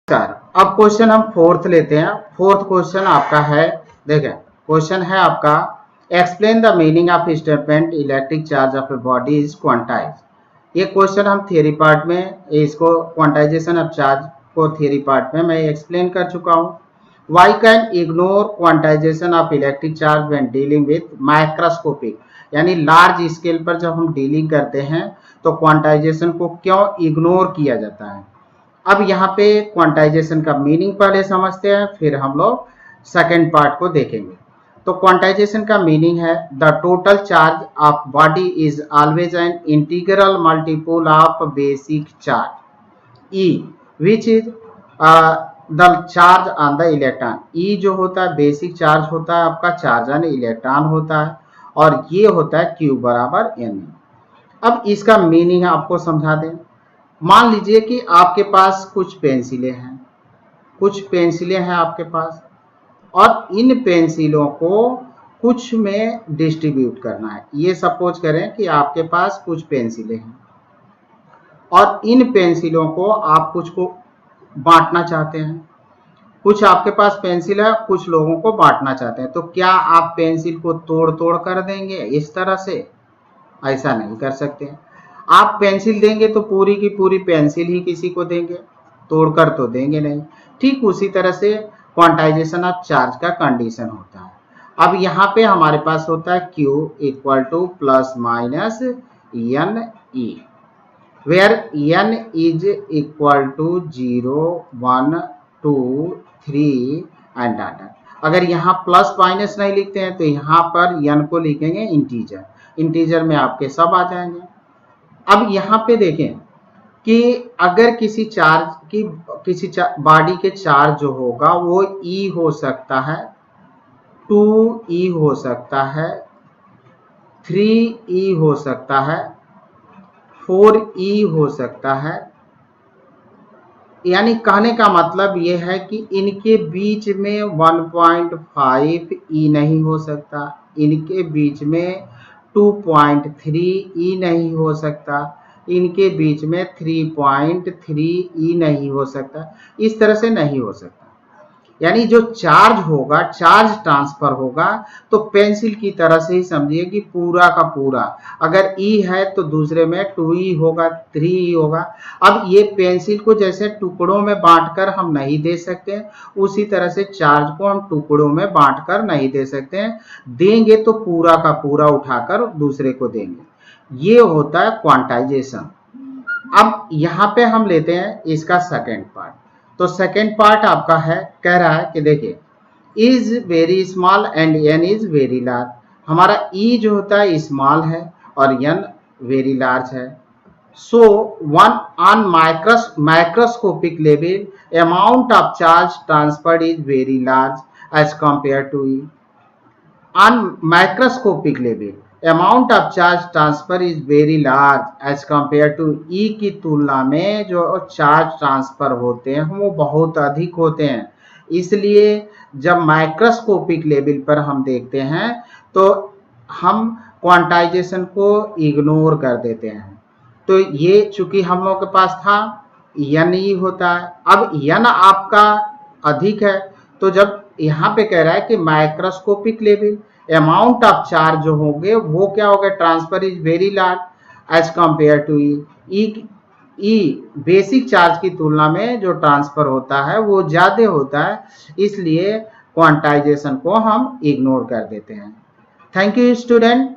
नमस्कार। अब क्वेश्चन हम फोर्थ लेते हैं। फोर्थ क्वेश्चन आपका है, देखें क्वेश्चन है आपका, explain the meaning of statement electric charge of a body is quantise. ये क्वेश्चन हम थियरी पार्ट में, इसको क्वांटाइजेशन ऑफ चार्ज को थियरी पार्ट में मैं एक्सप्लेन कर चुका हूँ। Why can ignore quantisation of electric charge when dealing with microscopic, यानी लार्ज स्केल पर जब हम डीलिंग करते हैं तो क्वांटाइजेशन को क्यों इग्नोर किया जाता है। अब यहाँ पे क्वांटाइजेशन का मीनिंग पहले समझते हैं, फिर हम लोग सेकेंड पार्ट को देखेंगे। तो क्वांटाइजेशन का मीनिंग है, the total charge of body is always an integral multiple of basic charge e which is the charge on the electron. E जो होता है बेसिक चार्ज होता है, आपका चार्ज ऑन इलेक्ट्रॉन होता है, और ये होता है Q बराबर N। अब इसका मीनिंग आपको समझा दें। मान लीजिए कि आपके पास कुछ पेंसिलें हैं आपके पास, और इन पेंसिलों को कुछ में डिस्ट्रीब्यूट करना है। ये सपोज करें कि आपके पास कुछ पेंसिलें हैं और इन पेंसिलों को आप कुछ को बांटना चाहते हैं। कुछ आपके पास पेंसिल है, कुछ लोगों को बांटना चाहते हैं, तो क्या आप पेंसिल को तोड़ तोड़ कर देंगे इस तरह से? ऐसा नहीं कर सकते। आप पेंसिल देंगे तो पूरी की पूरी पेंसिल ही किसी को देंगे, तोड़कर तो देंगे नहीं। ठीक उसी तरह से क्वांटाइजेशन ऑफ चार्ज का कंडीशन होता है। अब यहाँ पे हमारे पास होता है Q equal to plus minus N E, where n is equal to 0, 1, 2, 3 and data. अगर यहाँ प्लस माइनस नहीं लिखते हैं तो यहाँ पर n को लिखेंगे इंटीजर, इंटीजर में आपके सब आ जाएंगे। अब यहाँ पे देखें कि अगर किसी चार्ज की बॉडी के चार्ज जो होगा वो E हो सकता है, 2E हो सकता है, 3E हो सकता है, 4E हो सकता है। यानी कहने का मतलब ये है कि इनके बीच में 1.5E नहीं हो सकता, इनके बीच में 2.3E नहीं हो सकता, इनके बीच में 3.3E नहीं हो सकता। इस तरह से नहीं हो सकता। यानी जो चार्ज होगा, चार्ज ट्रांसफर होगा, तो पेंसिल की तरह से ही समझिए कि पूरा का पूरा, अगर E है तो दूसरे में 2E होगा, 3E होगा। अब ये पेंसिल को जैसे टुकड़ों में बांटकर हम नहीं दे सकते, उसी तरह से चार्ज को हम टुकड़ों में बांटकर नहीं दे सकते हैं। देंगे तो पूरा का पूरा उठाकर दूसरे को देंगे। ये होता है क्वांटाइजेशन। अब यहाँ पे हम लेते हैं इसका सेकेंड पार्ट। तो सेकेंड पार्ट आपका है, कह रहा है कि देखिए is very small and n is very large. हमारा E जो होता है स्मॉल है और n वेरी लार्ज है। So one on microscopic level amount of charge transferred is very large as compare to E। On microscopic level amount of charge transfer is very large as compare to E की तुलना में जो charge transfer होते हैं वो बहुत अधिक होते हैं। इसलिए जब माइक्रोस्कोपिक लेवल पर हम देखते हैं तो हम क्वांटाइजेशन को इग्नोर कर देते हैं। तो ये चूंकि हम लोगों के पास था n ही होता है। अब n आपका अधिक है, तो जब यहाँ पे कह रहा है कि microscopic level amount of charge जो होंगे वो क्या होगा, transfer is very large as compare to E basic charge की तुलना में जो ट्रांसफर होता है वो ज्यादा होता है, इसलिए क्वांटाइजेशन को हम इग्नोर कर देते हैं। Thank you student.